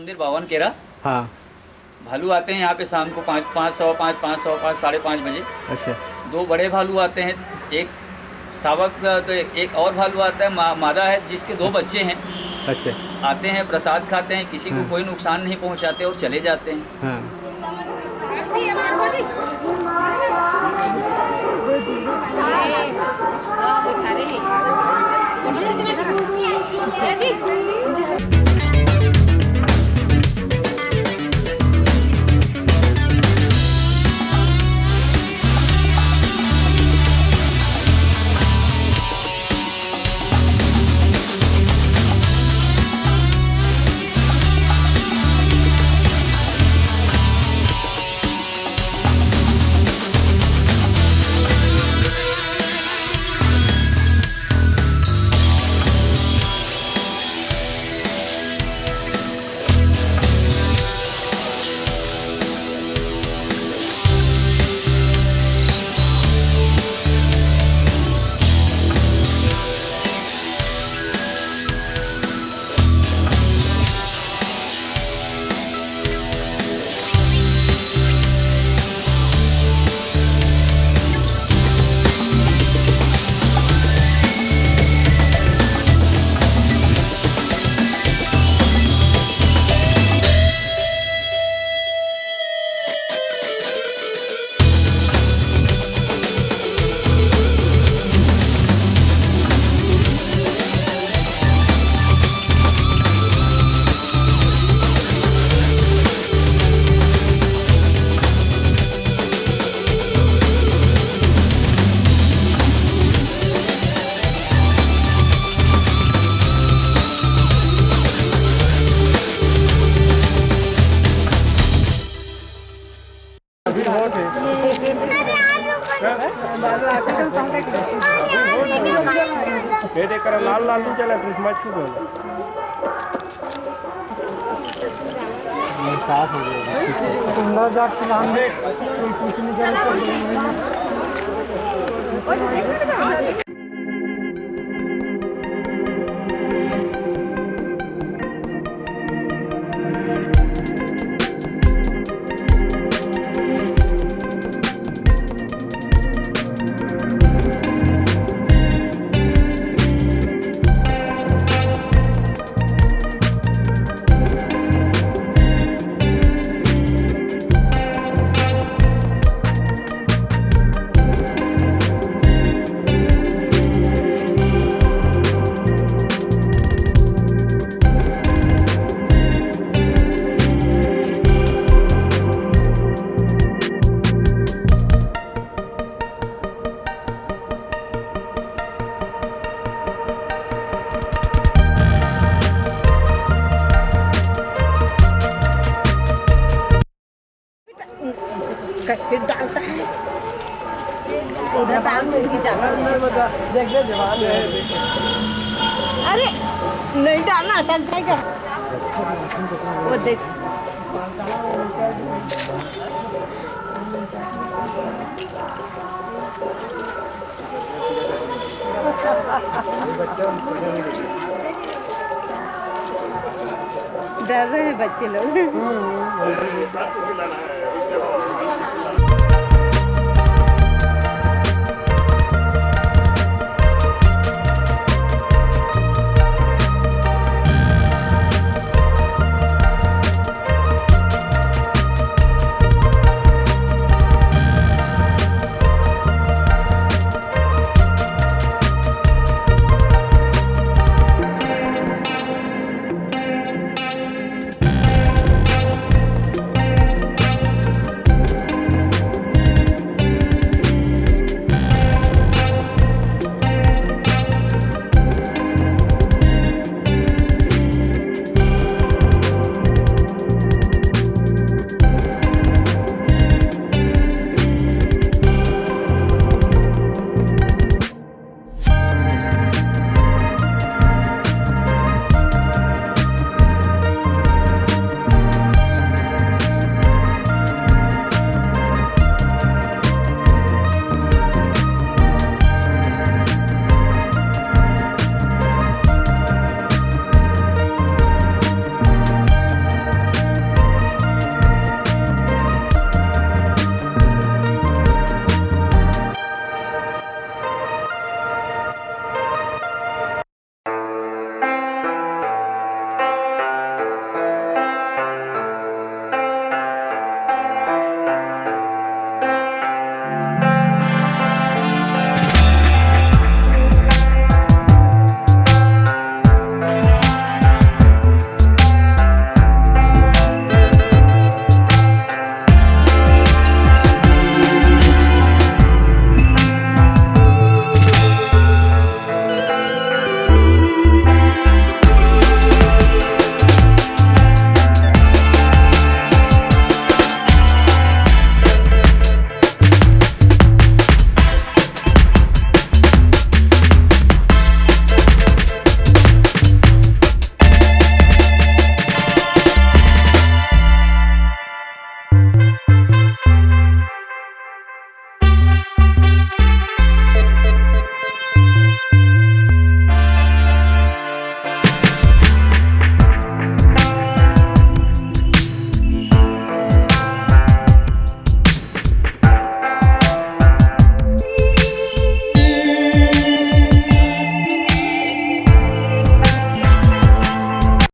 मंदिर बावनकेरा। हाँ। भालू आते हैं यहाँ पे शाम को 5:05, 5:05, 5:30 बजे। अच्छा। 2 बड़े भालू आते हैं, एक सावक, तो एक और भालू आता है, मादा है जिसके 2 बच्चे हैं। अच्छा। आते हैं, प्रसाद खाते हैं, किसी को हाँ। कोई नुकसान नहीं पहुँचाते और चले जाते हैं। हाँ। लाल लाल नहीं चला क्रिसमस क्यों बोला साफ हो गया। कुछ नहीं कर डालता है उधर डाल दूंगी जाता देख ले जवान है। अरे नहीं डालना अटक जाएगा वो देख। डर रहे हैं बच्चे लोग।